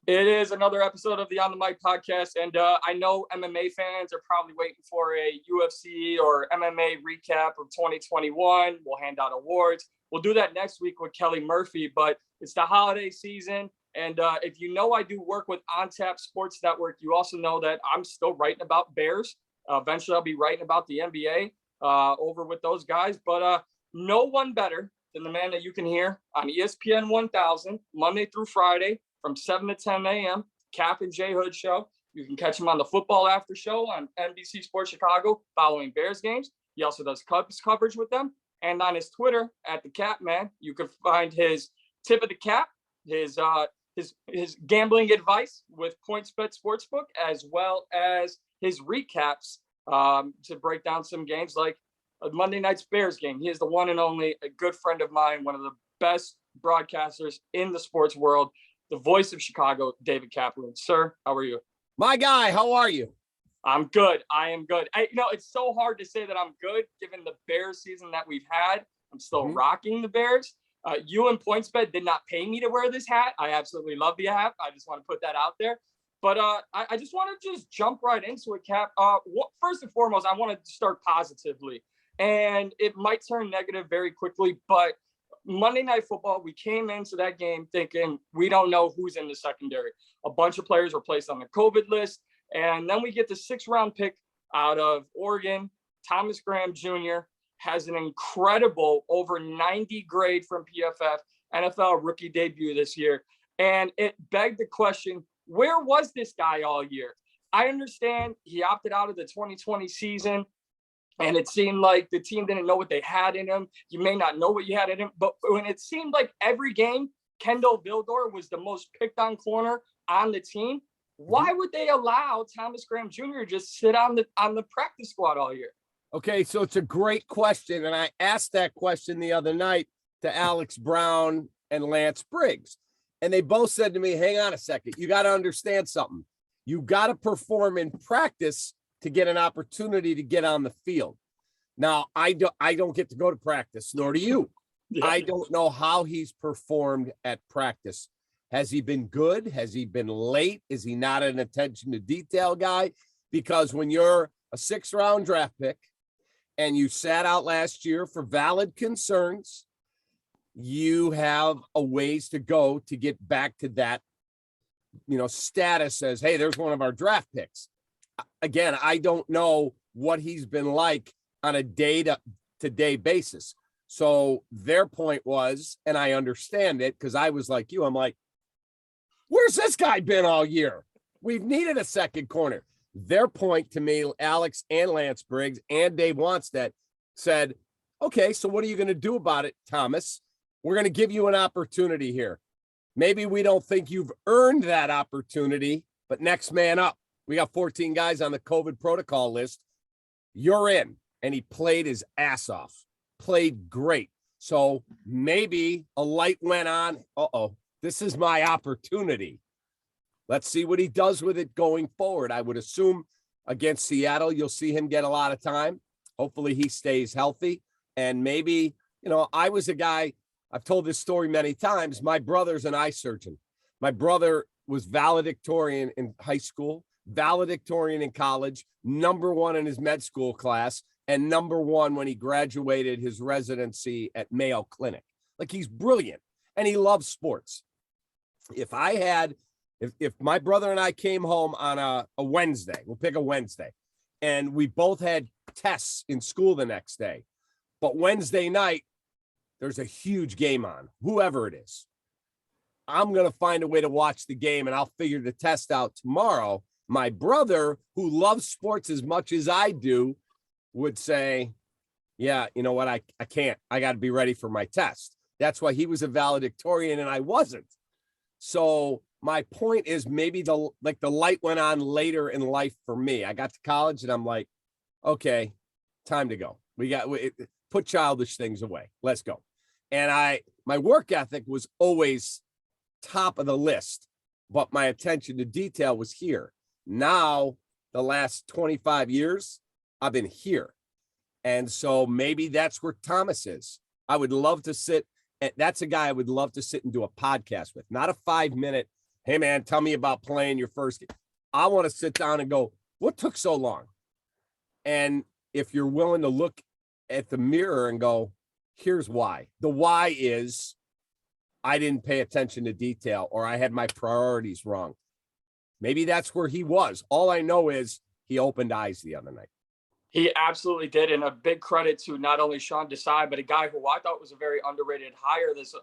It is another episode of the On the Mic podcast, and I know MMA fans are probably waiting for a UFC or MMA recap of 2021. We'll hand out awards. We'll do that next week with Kelly Murphy, but it's the holiday season, and if you know I do work with On Tap Sports Network, you also know that I'm still writing about Bears. Eventually, I'll be writing about the NBA over with those guys, but no one better than the man that you can hear on ESPN 1000, Monday through Friday, from 7 to 10 a.m., Kap and J-Hood show. You can catch him on the Football Aftershow on NBC Sports Chicago following Bears games. He also does Cubs coverage with them. And on his Twitter, at the Cap Man, you can find his tip of the cap, his gambling advice with PointsBet Sportsbook, as well as his recaps to break down some games like Monday night's Bears game. He is the one and only, a good friend of mine, one of the best broadcasters in the sports world, the voice of Chicago, David Kaplan. Sir, how are you? My guy, how are you? I'm good. I am good. It's so hard to say that I'm good given the Bears season that we've had. I'm still rocking the Bears. You and PointsBet did not pay me to wear this hat. I absolutely love the hat. I just want to put that out there. But I just want to just jump right into it, Cap. First and foremost, I want to start positively. And it might turn negative very quickly, but Monday Night Football, we came into that game thinking we don't know who's in the secondary. A bunch of players were placed on the COVID list. And then we get the 6th-round pick out of Oregon. Thomas Graham Jr. has an incredible over 90 grade from PFF, NFL rookie debut this year. And it begged the question, where was this guy all year? I understand he opted out of the 2020 season. And it seemed like the team didn't know what they had in him. You may not know what you had in him, but when it seemed like every game, Kendall Vildor was the most picked on corner on the team, why would they allow Thomas Graham Jr. just sit on the practice squad all year? Okay, so it's a great question, and I asked that question the other night to Alex Brown and Lance Briggs, and they both said to me, hang on a second, you got to understand something. You got to perform in practice to get an opportunity to get on the field. Now, I don't get to go to practice, nor do you. Yeah. I don't know how he's performed at practice. Has he been good? Has he been late? Is he not an attention to detail guy? Because when you're a 6th-round draft pick and you sat out last year for valid concerns, you have a ways to go to get back to that, status as, hey, there's one of our draft picks. Again, I don't know what he's been like on a day-to-day basis. So their point was, and I understand it because I was like you, I'm like, where's this guy been all year? We've needed a second corner. Their point to me, Alex and Lance Briggs and Dave Wanstead said, okay, so what are you going to do about it, Thomas? We're going to give you an opportunity here. Maybe we don't think you've earned that opportunity, but next man up. We got 14 guys on the COVID protocol list. You're in. And he played his ass off. Played great. So maybe a light went on. This is my opportunity. Let's see what he does with it going forward. I would assume against Seattle, you'll see him get a lot of time. Hopefully he stays healthy. And maybe, I was a guy, I've told this story many times. My brother's an eye surgeon. My brother was valedictorian in high school, valedictorian in college, #1 in his med school class, and #1 when he graduated his residency at Mayo Clinic. Like, he's brilliant and he loves sports. If my brother and I came home on a Wednesday, we'll pick a Wednesday, and we both had tests in school the next day, but Wednesday night, there's a huge game on, whoever it is, I'm going to find a way to watch the game and I'll figure the test out tomorrow. My brother, who loves sports as much as I do, would say, yeah, you know what? I can't. I got to be ready for my test. That's why he was a valedictorian and I wasn't. So my point is maybe the light went on later in life for me. I got to college and I'm like, okay, time to go. Put childish things away. Let's go. And my work ethic was always top of the list, but my attention to detail was here. Now, the last 25 years, I've been here. And so maybe that's where Thomas is. I would love to sit. That's a guy I would love to sit and do a podcast with, not a 5-minute, hey, man, tell me about playing your first game. I want to sit down and go, what took so long? And if you're willing to look at the mirror and go, here's why. The why is I didn't pay attention to detail, or I had my priorities wrong. Maybe that's where he was. All I know is he opened eyes the other night. He absolutely did, and a big credit to not only Sean Desai, but a guy who I thought was a very underrated hire this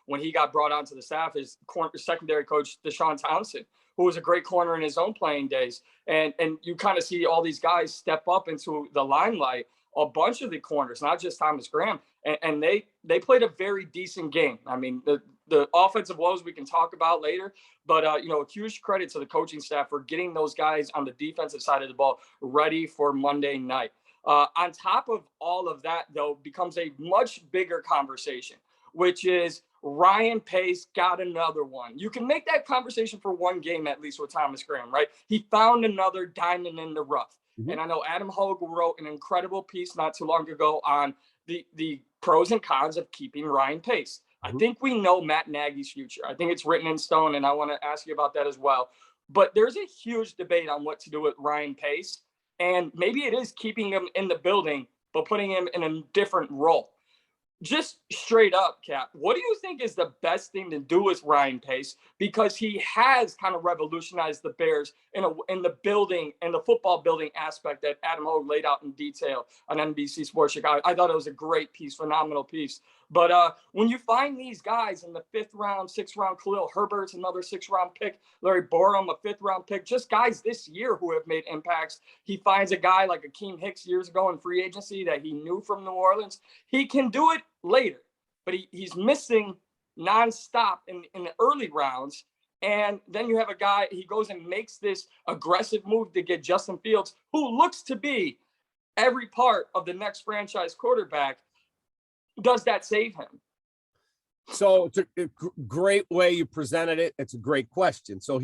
when he got brought onto the staff is secondary coach Deshaun Townsend, who was a great corner in his own playing days. And you kind of see all these guys step up into the limelight, a bunch of the corners, not just Thomas Graham, and they played a very decent game. I mean, the offensive woes we can talk about later, but a huge credit to the coaching staff for getting those guys on the defensive side of the ball ready for Monday night. On top of all of that, though, becomes a much bigger conversation, which is Ryan Pace got another one. You can make that conversation for one game, at least with Thomas Graham, right? He found another diamond in the rough. Mm-hmm. And I know Adam Hogue wrote an incredible piece not too long ago on the pros and cons of keeping Ryan Pace. I think we know Matt Nagy's future. I think it's written in stone, and I want to ask you about that as well. But there's a huge debate on what to do with Ryan Pace, and maybe it is keeping him in the building, but putting him in a different role. Just straight up, Cap, what do you think is the best thing to do with Ryan Pace? Because he has kind of revolutionized the Bears in the building and the football building aspect that Adam Hogue laid out in detail on NBC Sports Chicago. I thought it was a great piece, phenomenal piece. But when you find these guys in the 5th round, 6th round, Khalil Herbert's another 6th round pick, Larry Borum, a 5th round pick, just guys this year who have made impacts. He finds a guy like Akeem Hicks years ago in free agency that he knew from New Orleans. He can do it later, but he's missing nonstop in the early rounds. And then you have a guy, he goes and makes this aggressive move to get Justin Fields, who looks to be every part of the next franchise quarterback. Does that save him? So it's a great way you presented it. It's a great question. So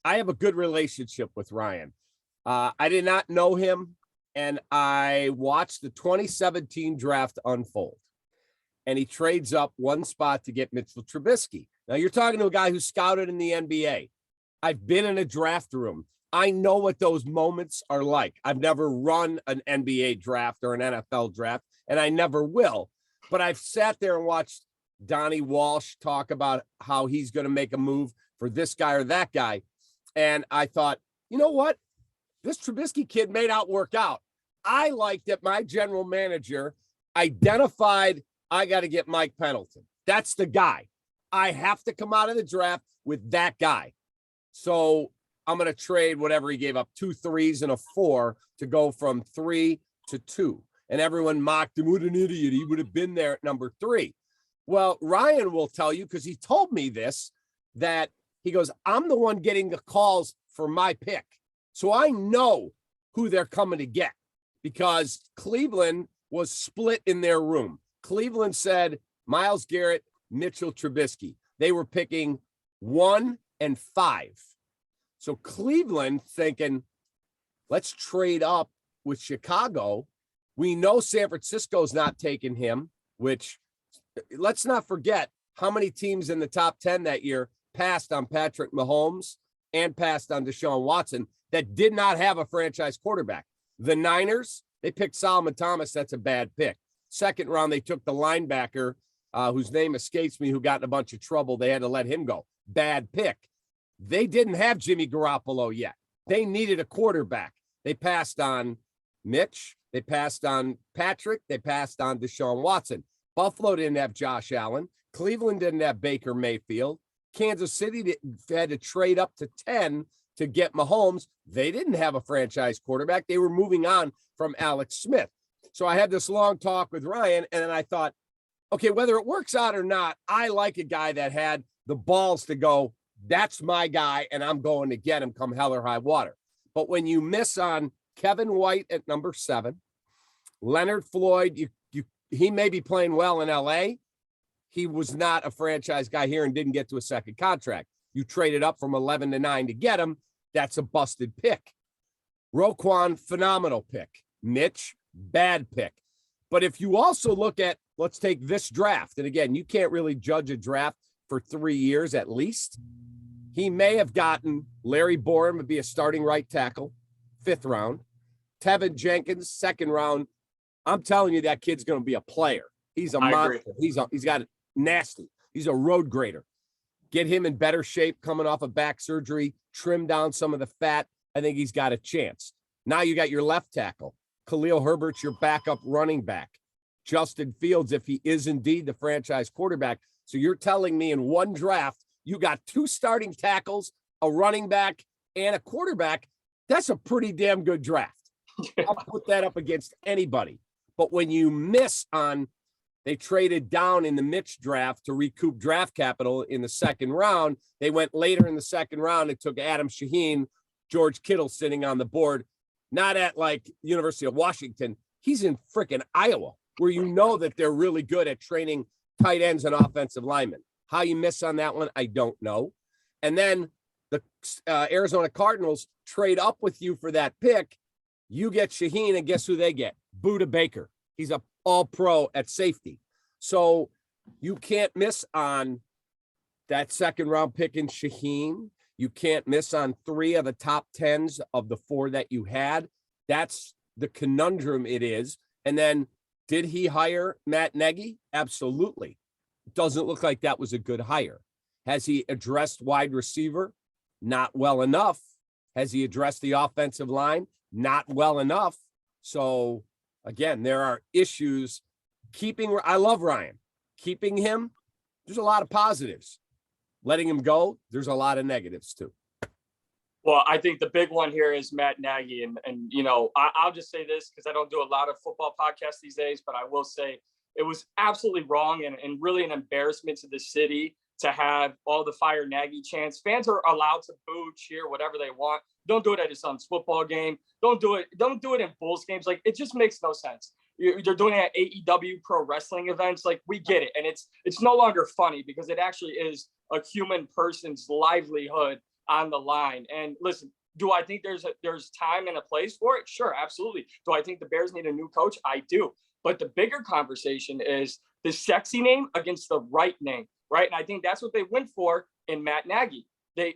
I have a good relationship with Ryan. I did not know him, and I watched the 2017 draft unfold. And he trades up one spot to get Mitchell Trubisky. Now, you're talking to a guy who scouted in the NBA. I've been in a draft room. I know what those moments are like. I've never run an NBA draft or an NFL draft, and I never will. But I've sat there and watched Donnie Walsh talk about how he's going to make a move for this guy or that guy. And I thought, you know what? This Trubisky kid may not work out. I like that my general manager identified I got to get Mike Pendleton. That's the guy. I have to come out of the draft with that guy. So I'm going to trade whatever he gave up, 2 3s and a 4 to go from 3 to 2. And everyone mocked him. What an idiot. He would have been there at number 3. Well, Ryan will tell you, because he told me this, that he goes, I'm the one getting the calls for my pick. So I know who they're coming to get, because Cleveland was split in their room. Cleveland said Myles Garrett, Mitchell Trubisky. They were picking 1 and 5. So Cleveland thinking, let's trade up with Chicago. We know San Francisco's not taking him, which let's not forget how many teams in the top 10 that year passed on Patrick Mahomes and passed on Deshaun Watson that did not have a franchise quarterback. The Niners, they picked Solomon Thomas. That's a bad pick. 2nd round, they took the linebacker, whose name escapes me, who got in a bunch of trouble. They had to let him go. Bad pick. They didn't have Jimmy Garoppolo yet. They needed a quarterback. They passed on Mitch. They passed on Patrick. They passed on Deshaun Watson. Buffalo didn't have Josh Allen. Cleveland didn't have Baker Mayfield. Kansas City had to trade up to 10 to get Mahomes. They didn't have a franchise quarterback. They were moving on from Alex Smith. So I had this long talk with Ryan, and then I thought, okay, whether it works out or not, I like a guy that had the balls to go, that's my guy, and I'm going to get him come hell or high water. But when you miss on Kevin White at number 7, Leonard Floyd, he may be playing well in L.A. He was not a franchise guy here and didn't get to a second contract. You traded up from 11 to 9 to get him. That's a busted pick. Roquan, phenomenal pick. Mitch, bad pick. But if you also look at, let's take this draft, and again, you can't really judge a draft for 3 years at least. He may have gotten Larry Borum would be a starting right tackle, 5th round. Tevin Jenkins, 2nd round. I'm telling you, that kid's going to be a player. He's a monster. He's got it nasty. He's a road grader. Get him in better shape coming off of back surgery, trim down some of the fat. I think he's got a chance. Now you got your left tackle. Khalil Herbert's your backup running back. Justin Fields, if he is indeed the franchise quarterback. So you're telling me in one draft, you got 2 starting tackles, a running back, and a quarterback. That's a pretty damn good draft. I'll put that up against anybody. But when you miss on, they traded down in the Mitch draft to recoup draft capital in the 2nd round. They went later in the 2nd round. It took Adam Shaheen, George Kittle sitting on the board, not at like University of Washington. He's in freaking Iowa, where you know that they're really good at training tight ends and offensive linemen. How you miss on that one, I don't know. And then the Arizona Cardinals trade up with you for that pick. You get Shaheen, and guess who they get? Budda Baker. He's a all-pro at safety. So you can't miss on that 2nd round pick in Shaheen. You can't miss on 3 of the top 10s of the 4 that you had. That's the conundrum it is. And then did he hire Matt Nagy? Absolutely. Doesn't look like that was a good hire. Has he addressed wide receiver? Not well enough. Has he addressed the offensive line? Not well enough. So again, there are issues. I love Ryan. Keeping him, there's a lot of positives. Letting him go, there's a lot of negatives too. Well, I think the big one here is Matt Nagy. And you know, I'll just say this because I don't do a lot of football podcasts these days, but I will say it was absolutely wrong and really an embarrassment to the city to have all the fire Nagy chants. Fans are allowed to boo, cheer, whatever they want. Don't do it at his son's football game. Don't do it in Bulls games. Like, it just makes no sense. You're doing it at AEW pro wrestling events. Like, we get it. And it's no longer funny because it actually is a human person's livelihood on the line. And listen, do I think there's time and a place for it? Sure, absolutely. Do I think the Bears need a new coach? I do. But the bigger conversation is the sexy name against the right name, right? And I think that's what they went for in Matt Nagy.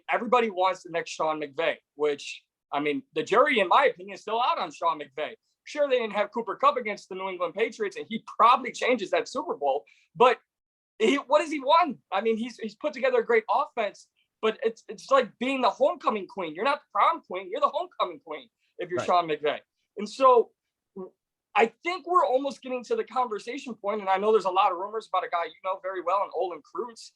Everybody wants the next Sean McVay, which, I mean, the jury, in my opinion, is still out on Sean McVay. Sure, they didn't have Cooper Kupp against the New England Patriots, and he probably changes that Super Bowl. But what has he won? I mean, he's put together a great offense, but it's like being the homecoming queen. You're not the prom queen. You're the homecoming queen if you're right. Sean McVay. And so I think we're almost getting to the conversation point, and I know there's a lot of rumors about a guy you know very well, and Olin Kreutz,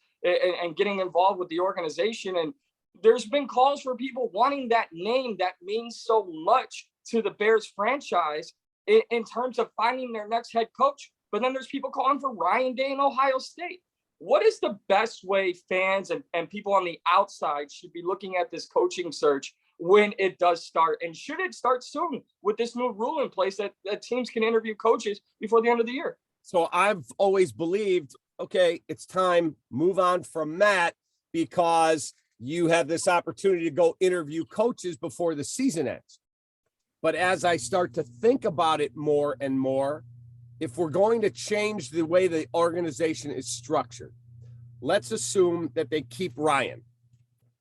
and getting involved with the organization. And there's been calls for people wanting that name that means so much to the Bears franchise in terms of finding their next head coach. But then there's people calling for Ryan Day in Ohio State. What is the best way fans and people on the outside should be looking at this coaching search when it does start? And should it start soon with this new rule in place that teams can interview coaches before the end of the year? So I've always believed, okay, it's time, move on from Matt, because you have this opportunity to go interview coaches before the season ends. But as I start to think about it more and more, if we're going to change the way the organization is structured, let's assume that they keep Ryan,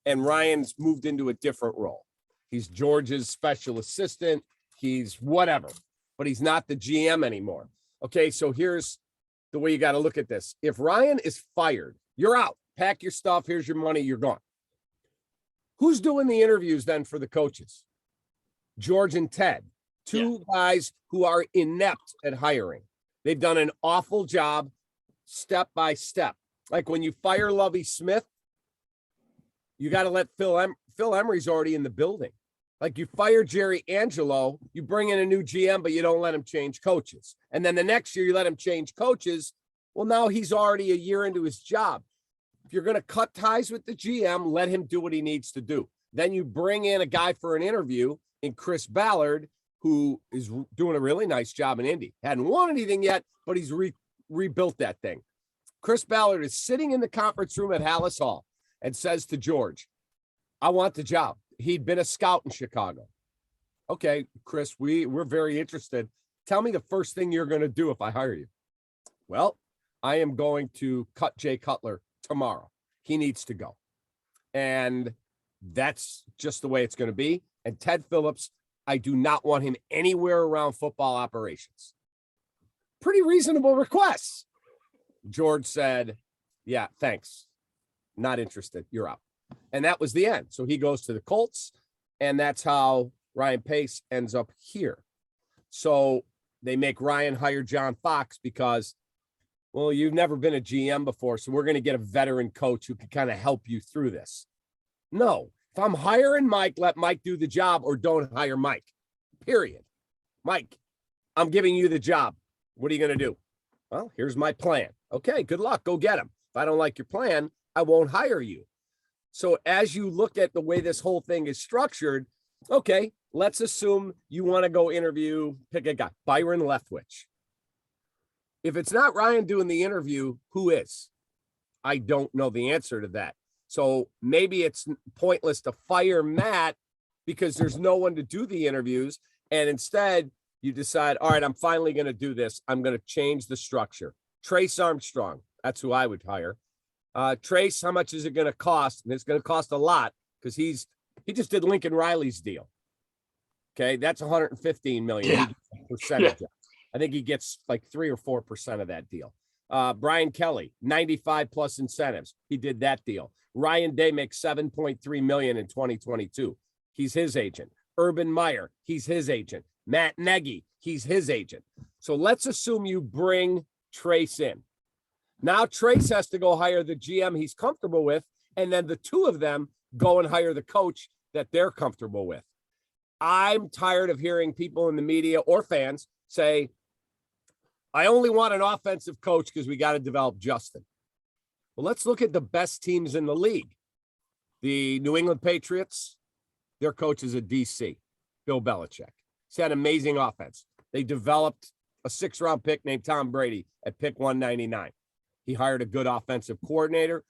and Ryan's moved into a different role. He's George's special assistant. He's whatever, but he's not the GM anymore. Okay, so here's the way you got to look at this. If Ryan is fired, you're out. Pack your stuff. Here's your money. You're gone. Who's doing the interviews then for the coaches? George and Ted, two guys who are inept at hiring. They've done an awful job step by step. Like when you fire Lovie Smith, you got to let Phil Emery's already in the building. Like you fire Jerry Angelo, you bring in a new GM, but you don't let him change coaches. And then the next year you let him change coaches. Well, now he's already a year into his job. If you're going to cut ties with the GM, let him do what he needs to do. Then you bring in a guy for an interview in Chris Ballard, who is doing a really nice job in Indy. Hadn't won anything yet, but he's rebuilt that thing. Chris Ballard is sitting in the conference room at Hallis Hall and says to George, I want the job. He'd been a scout in Chicago. Okay, Chris, we're very interested. Tell me the first thing you're going to do if I hire you. Well, I am going to cut Jay Cutler tomorrow. He needs to go. And that's just the way it's going to be. And Ted Phillips, I do not want him anywhere around football operations. Pretty reasonable requests. George said, yeah, thanks. Not interested. You're out. And that was the end. So he goes to the Colts, and that's how Ryan Pace ends up here. So they make Ryan hire John Fox because, well, you've never been a GM before, so we're going to get a veteran coach who can kind of help you through this. No, if I'm hiring Mike, let Mike do the job, or don't hire Mike, period. Mike, I'm giving you the job. What are you going to do? Well, here's my plan. Okay, good luck. Go get him. If I don't like your plan, I won't hire you. So as you look at the way this whole thing is structured, okay, let's assume you want to go interview, pick a guy, Byron Leftwich. If it's not Ryan doing the interview, who is? I don't know the answer to that. So maybe it's pointless to fire Matt because there's no one to do the interviews. And instead you decide, all right, I'm finally going to do this. I'm going to change the structure. Trace Armstrong. That's who I would hire. Trace, how much is it going to cost? And it's going to cost a lot because he just did Lincoln Riley's deal. Okay. That's $115 million. Yeah. He gets a percentage. Yeah. I think he gets like 3 or 4% of that deal. Brian Kelly, 95 plus incentives. He did that deal. Ryan Day makes $7.3 million in 2022. He's his agent. Urban Meyer, he's his agent. Matt Nagy, he's his agent. So let's assume you bring Trace in. Now Trace has to go hire the GM he's comfortable with, and then the two of them go and hire the coach that they're comfortable with. I'm tired of hearing people in the media or fans say, I only want an offensive coach because we got to develop Justin. Well, let's look at the best teams in the league. The New England Patriots, their coach is a DC, Bill Belichick. He's had amazing offense. They developed a 6th-round pick named Tom Brady at pick 199. He hired a good offensive coordinator.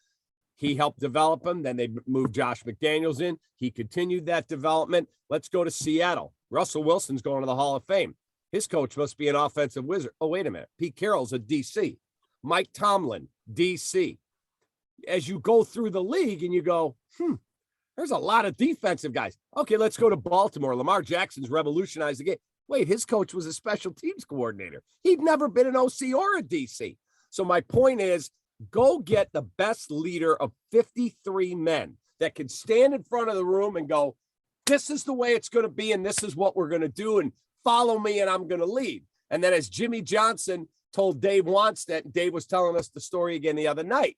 He helped develop him. Then they moved Josh McDaniels in. He continued that development. Let's go to Seattle. Russell Wilson's going to the Hall of Fame. His coach must be an offensive wizard. Oh, wait a minute. Pete Carroll's a DC. Mike Tomlin, DC. As you go through the league and you go, there's a lot of defensive guys. Okay, let's go to Baltimore. Lamar Jackson's revolutionized the game. Wait, his coach was a special teams coordinator. He'd never been an OC or a DC. So my point is, go get the best leader of 53 men that can stand in front of the room and go, this is the way it's going to be, and this is what we're going to do, and follow me, and I'm going to lead. And then as Jimmy Johnson told Dave Wannstedt, Dave was telling us the story again the other night.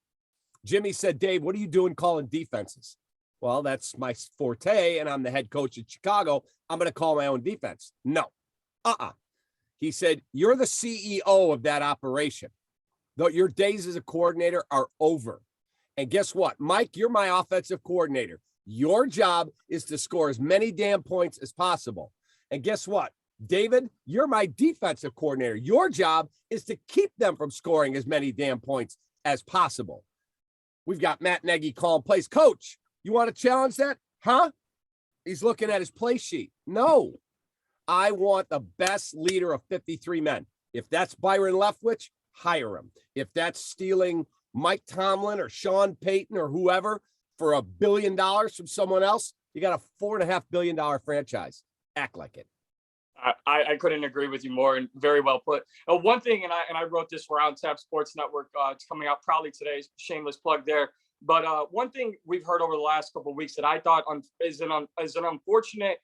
Jimmy said, Dave, what are you doing calling defenses? Well, that's my forte, and I'm the head coach at Chicago. I'm going to call my own defense. No. He said, you're the CEO of that operation. Though your days as a coordinator are over. And guess what? Mike, you're my offensive coordinator. Your job is to score as many damn points as possible. And guess what? David, you're my defensive coordinator. Your job is to keep them from scoring as many damn points as possible. We've got Matt Nagy calling plays. Coach, you want to challenge that? Huh? He's looking at his play sheet. No. I want the best leader of 53 men. If that's Byron Leftwich, hire him. If that's stealing Mike Tomlin or Sean Payton or whoever for $1 billion from someone else, you got a $4.5 billion franchise. Act like it. I couldn't agree with you more, and very well put. One thing, and I wrote this for On Tap Sports Network. It's coming out probably today. Shameless plug there. But one thing we've heard over the last couple of weeks that I thought is an unfortunate,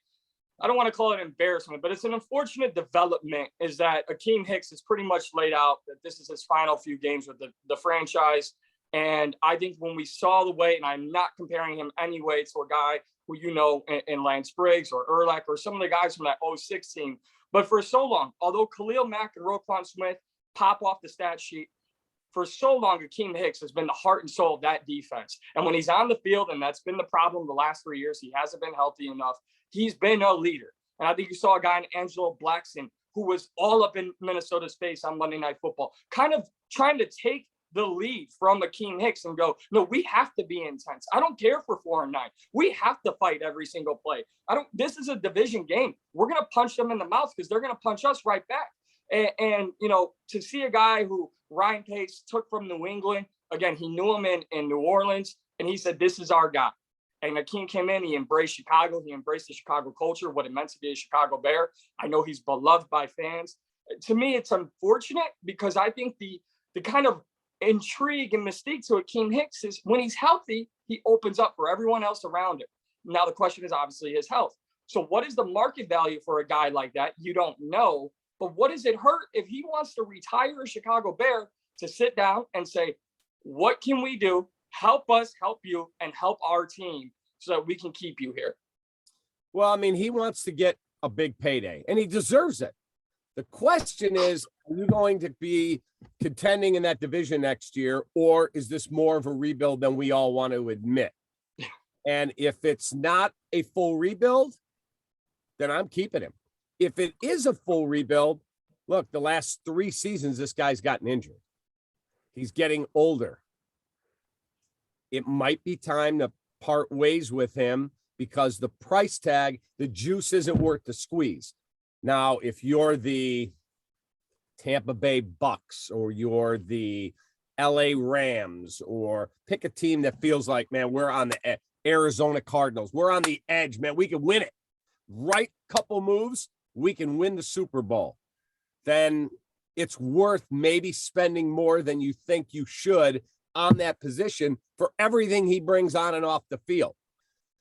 I don't want to call it embarrassment, but it's an unfortunate development, is that Akeem Hicks has pretty much laid out that this is his final few games with the franchise. And I think when we saw the way, and I'm not comparing him anyway to a guy who in Lance Briggs or Urlacher or some of the guys from that 06 team, but for so long, although Khalil Mack and Roquan Smith pop off the stat sheet, for so long, Akeem Hicks has been the heart and soul of that defense. And when he's on the field, and that's been the problem the last 3 years, he hasn't been healthy enough. He's been a leader. And I think you saw a guy in Angelo Blackson who was all up in Minnesota's face on Monday Night Football, kind of trying to take the lead from Akeem Hicks and go, no, we have to be intense. I don't care for 4-9. We have to fight every single play. This is a division game. We're going to punch them in the mouth because they're going to punch us right back. And to see a guy who Ryan Pace took from New England, again, he knew him in New Orleans, and he said, this is our guy. And Akeem came in, he embraced Chicago. He embraced the Chicago culture, what it meant to be a Chicago Bear. I know he's beloved by fans. To me, it's unfortunate because I think the kind of intrigue and mystique to Akeem Hicks is when he's healthy, he opens up for everyone else around him. Now, the question is obviously his health. So what is the market value for a guy like that? You don't know. But what does it hurt if he wants to retire a Chicago Bear to sit down and say, what can we do? Help us, help you, and help our team so that we can keep you here. Well, I mean, he wants to get a big payday, and he deserves it. The question is, are you going to be contending in that division next year, or is this more of a rebuild than we all want to admit? And if it's not a full rebuild, then I'm keeping him. If it is a full rebuild, look, the last 3 seasons, this guy's gotten injured. He's getting older. It might be time to part ways with him because the price tag, the juice isn't worth the squeeze. Now, if you're the Tampa Bay Bucks or you're the LA Rams, or pick a team that feels like, man, we're on the Arizona Cardinals. We're on the edge, man. We can win it. Right couple moves, we can win the Super Bowl. Then it's worth maybe spending more than you think you should on that position for everything he brings on and off the field.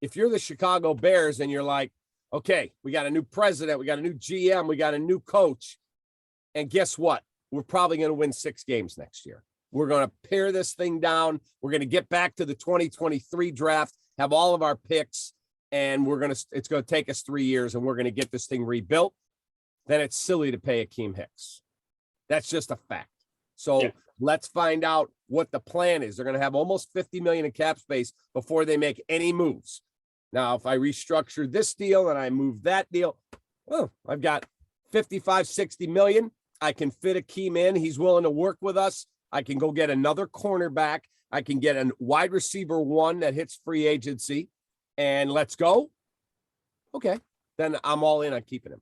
If you're the Chicago Bears and you're like, okay, we got a new president, we got a new GM, we got a new coach, and guess what? We're probably going to win 6 games next year. We're going to pare this thing down. We're going to get back to the 2023 draft, have all of our picks, and it's going to take us 3 years, and we're going to get this thing rebuilt. Then it's silly to pay Akeem Hicks. That's just a fact. So let's find out what the plan is. They're going to have almost $50 million in cap space before they make any moves. Now, if I restructure this deal and I move that deal, well, I've got 55, 60 million. I can fit Akeem in. He's willing to work with us. I can go get another cornerback. I can get a wide receiver 1 that hits free agency, and let's go. Okay, then I'm all in on keeping him.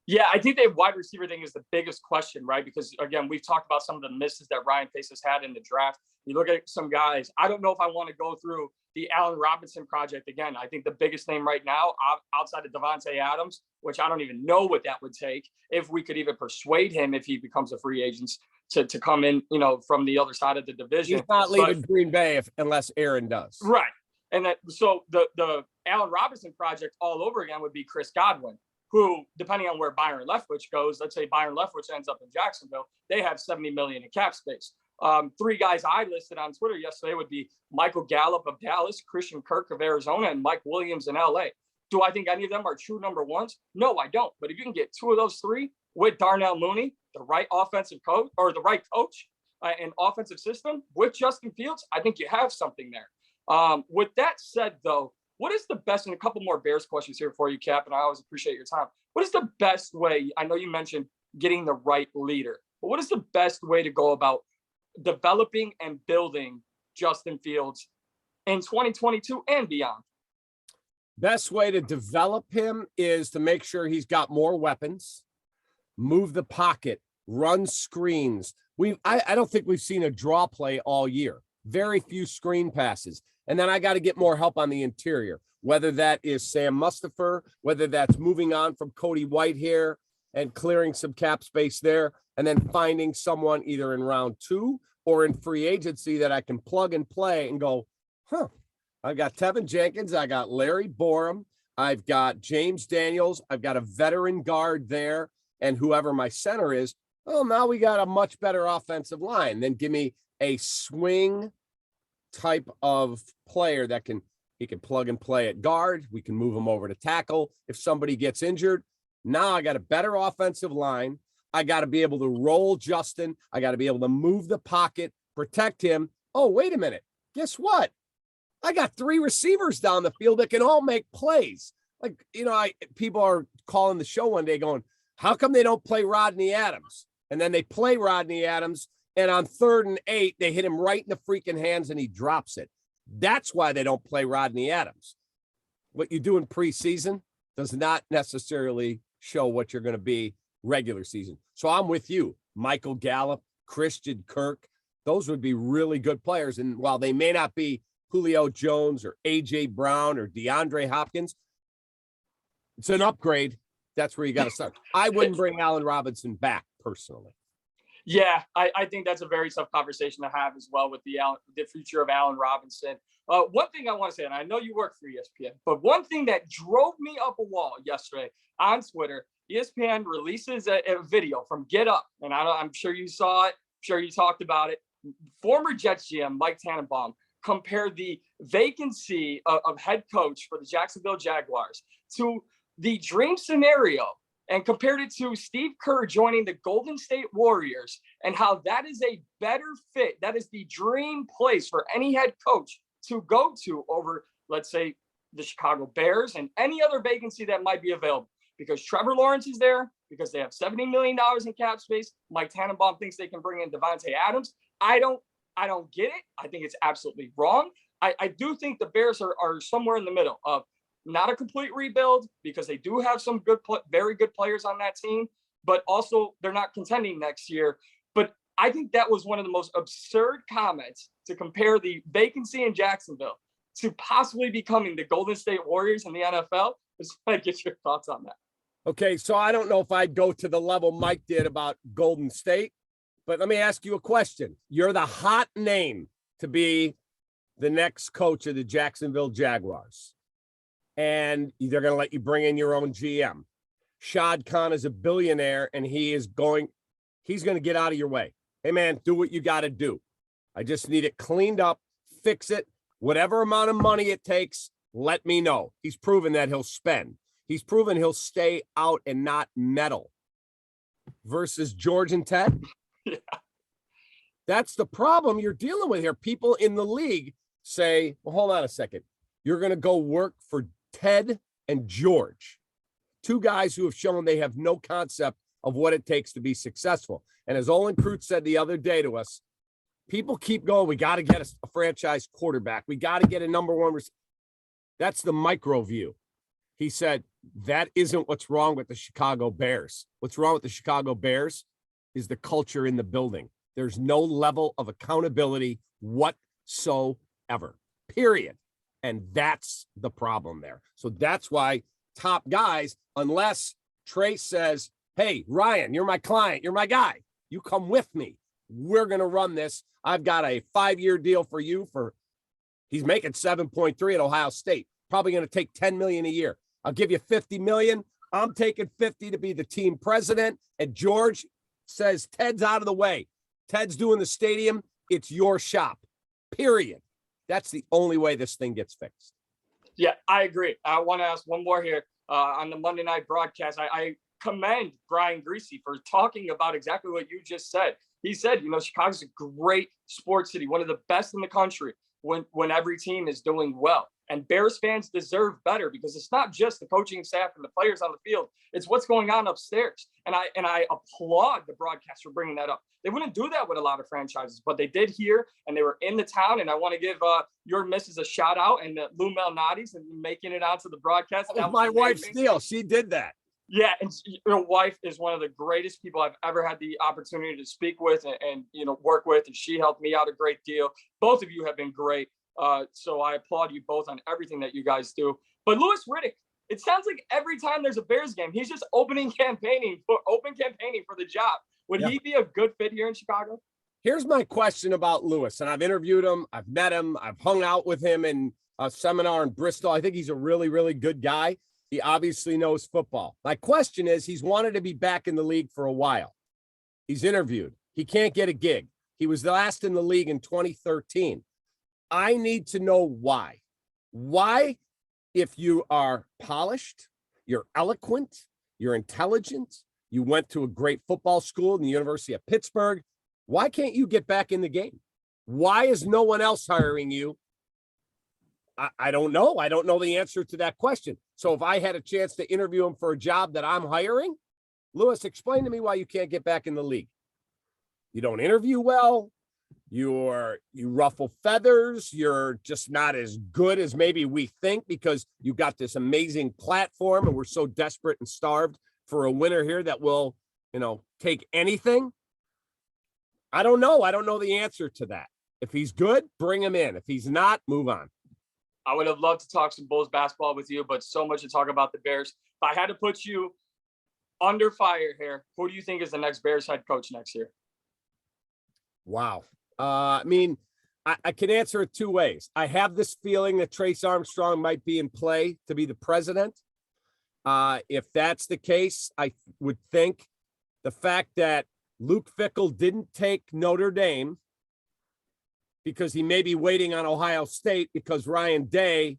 Yeah, I think the wide receiver thing is the biggest question, right? Because, again, we've talked about some of the misses that Ryan Pace has had in the draft. You look at some guys, I don't know if I want to go through the Allen Robinson project again. I think the biggest name right now, outside of Devontae Adams, which I don't even know what that would take, if we could even persuade him if he becomes a free agent to come in, from the other side of the division. He's not leaving Green Bay unless Aaron does. Right. And so the Allen Robinson project all over again would be Chris Godwin, who, depending on where Byron Leftwich goes, let's say Byron Leftwich ends up in Jacksonville, they have $70 million in cap space. 3 guys I listed on Twitter yesterday would be Michael Gallup of Dallas, Christian Kirk of Arizona, and Mike Williams in LA. Do I think any of them are true number 1s? No, I don't. But if you can get 2 of those 3 with Darnell Mooney, the right offensive coach, or the right coach and offensive system with Justin Fields, I think you have something there. With that said, though, what is the best, and a couple more Bears questions here for you, Cap, and I always appreciate your time. What is the best way? I know you mentioned getting the right leader, but what is the best way to go about developing and building Justin Fields in 2022 and beyond? Best way to develop him is to make sure he's got more weapons, move the pocket, run screens. I don't think we've seen a draw play all year. Very few screen passes. And then I got to get more help on the interior, whether that is Sam Mustipher, whether that's moving on from Cody Whitehair and clearing some cap space there, and then finding someone either in round 2 or in free agency that I can plug and play and go, I got Tevin Jenkins, I got Larry Borum, I've got James Daniels, I've got a veteran guard there, and whoever my center is, well, now we got a much better offensive line. Then give me a swing type of player that he can plug and play at guard. We can move him over to tackle if somebody gets injured. Now I got a better offensive line. I got to be able to roll Justin. I got to be able to move the pocket, protect him. Oh, wait a minute. Guess what? I got 3 receivers down the field that can all make plays. Like, people are calling the show one day going, how come they don't play Rodney Adams? And then they play Rodney Adams, and on 3rd and 8, they hit him right in the freaking hands and he drops it. That's why they don't play Rodney Adams. What you do in preseason does not necessarily show what you're going to be regular season. So I'm with you. Michael Gallup, Christian Kirk, those would be really good players. And while they may not be Julio Jones or A.J. Brown or DeAndre Hopkins. It's an upgrade. That's where you got to start. I wouldn't bring Allen Robinson back personally. Yeah, I think that's a very tough conversation to have as well with the future of Allen Robinson. One thing I want to say, and I know you work for ESPN, but one thing that drove me up a wall yesterday on Twitter, ESPN releases a video from Get Up, and I'm sure you saw it. I'm sure you talked about it. Former Jets GM Mike Tannenbaum compared the vacancy of head coach for the Jacksonville Jaguars to the dream scenario and compared it to Steve Kerr joining the Golden State Warriors and how that is a better fit. That is the dream place for any head coach to go to over, let's say, the Chicago Bears and any other vacancy that might be available. Because Trevor Lawrence is there, because they have $70 million in cap space. Mike Tannenbaum thinks they can bring in Devontae Adams. I don't get it. I think it's absolutely wrong. I do think the Bears are somewhere in the middle of not a complete rebuild because they do have some very good players on that team, but also they're not contending next year. But I think that was one of the most absurd comments to compare the vacancy in Jacksonville to possibly becoming the Golden State Warriors in the NFL. Just want to get your thoughts on that. Okay, so I don't know if I'd go to the level Mike did about Golden State, but let me ask you a question. You're the hot name to be the next coach of the Jacksonville Jaguars, and they're going to let you bring in your own GM. Shad Khan is a billionaire, and he's going to get out of your way. Hey, man, do what you got to do. I just need it cleaned up, fix it, whatever amount of money it takes, let me know. He's proven that he'll spend. He's proven he'll stay out and not meddle. Versus George and Ted. Yeah. That's the problem you're dealing with here. People in the league say, well, hold on a second. You're going to go work for Ted and George, two guys who have shown they have no concept of what it takes to be successful. And as Olin Kreutz said the other day to us, people keep going, we got to get a franchise quarterback. We got to get a number one. That's the micro view. He said, that isn't what's wrong with the Chicago Bears. What's wrong with the Chicago Bears is the culture in the building. There's no level of accountability whatsoever, period. And that's the problem there. So that's why top guys, unless Trace says, hey, Ryan, you're my client, you're my guy, you come with me. We're going to run this. I've got a 5-year deal for you he's making 7.3 at Ohio State. Probably going to take $10 million a year. I'll give you $50 million. I'm taking 50 to be the team president. And George says, Ted's out of the way. Ted's doing the stadium. It's your shop, period. That's the only way this thing gets fixed. Yeah, I agree. I want to ask one more here on the Monday night broadcast. I commend Brian Greasy for talking about exactly what you just said. He said, Chicago's a great sports city, one of the best in the country when every team is doing well. And Bears fans deserve better because it's not just the coaching staff and the players on the field. It's what's going on upstairs. And I applaud the broadcast for bringing that up. They wouldn't do that with a lot of franchises, but they did here, and they were in the town. And I want to give your missus a shout out and Lou Malnati's and making it onto the broadcast. That was my wife's deal. She did that. Yeah, and your wife is one of the greatest people I've ever had the opportunity to speak with and work with, and she helped me out a great deal. Both of you have been great. So I applaud you both on everything that you guys do. But Louis Riddick, it sounds like every time there's a Bears game, he's just open campaigning for the job. Would he be a good fit here in Chicago? Here's my question about Louis, and I've interviewed him, I've met him, I've hung out with him in a seminar in Bristol. I think he's a really, really good guy. He obviously knows football. My question is, he's wanted to be back in the league for a while. He's interviewed. He can't get a gig. He was the last in the league in 2013. I need to know why. Why, if you are polished, you're eloquent, you're intelligent, you went to a great football school in the University of Pittsburgh, why can't you get back in the game? Why is no one else hiring you? I don't know. I don't know the answer to that question. So if I had a chance to interview him for a job that I'm hiring, Louis, explain to me why you can't get back in the league. You don't interview well. You ruffle feathers. You're just not as good as maybe we think because you got this amazing platform and we're so desperate and starved for a winner here that will, take anything. I don't know. I don't know the answer to that. If he's good, bring him in. If he's not, move on. I would have loved to talk some Bulls basketball with you, but so much to talk about the Bears. If I had to put you under fire here, who do you think is the next Bears head coach next year? Wow. I mean, I can answer it two ways. I have this feeling that Trace Armstrong might be in play to be the president. If that's the case, I would think the fact that Luke Fickell didn't take Notre Dame because he may be waiting on Ohio State because Ryan Day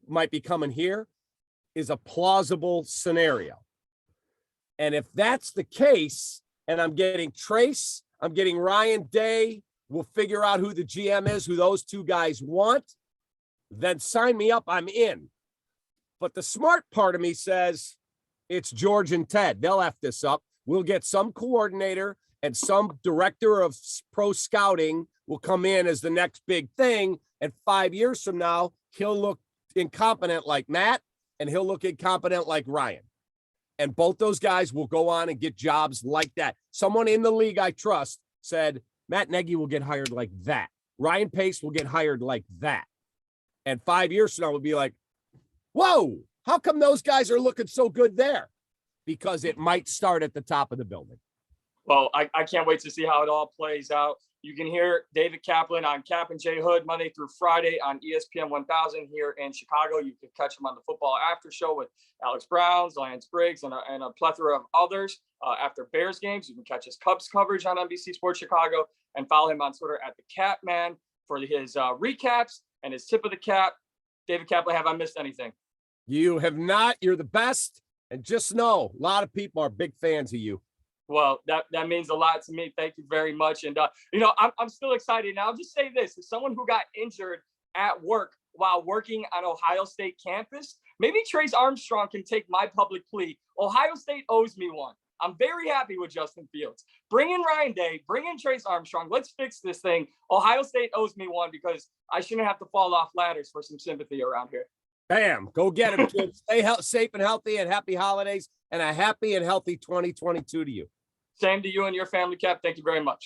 might be coming here is a plausible scenario. And if that's the case, and I'm getting Trace, I'm getting Ryan Day, we'll figure out who the GM is, who those two guys want, then sign me up, I'm in. But the smart part of me says it's George and Ted. They'll F this up. We'll get some coordinator and some director of pro scouting will come in as the next big thing. And 5 years from now, he'll look incompetent like Matt, and he'll look incompetent like Ryan. And both those guys will go on and get jobs like that. Someone in the league I trust said, Matt Nagy will get hired like that. Ryan Pace will get hired like that. And 5 years from now, we'll be like, whoa, how come those guys are looking so good there? Because it might start at the top of the building. Well, I can't wait to see how it all plays out. You can hear David Kaplan on Kap and J-Hood Monday through Friday on ESPN 1000 here in Chicago. You can catch him on the Football Aftershow with Alex Brown, Lance Briggs, and a plethora of others. After Bears games, you can catch his Cubs coverage on NBC Sports Chicago and follow him on Twitter at the Catman for his recaps and his tip of the cap. David Kaplan, have I missed anything? You have not. You're the best. And just know, a lot of people are big fans of you. Well, that means a lot to me. Thank you very much. And, I'm still excited. Now, I'll just say this. As someone who got injured at work while working on Ohio State campus, maybe Trace Armstrong can take my public plea. Ohio State owes me one. I'm very happy with Justin Fields. Bring in Ryan Day. Bring in Trace Armstrong. Let's fix this thing. Ohio State owes me one because I shouldn't have to fall off ladders for some sympathy around here. Bam. Go get him, kids. Stay safe and healthy, and happy holidays and a happy and healthy 2022 to you. Same to you and your family, Cap. Thank you very much.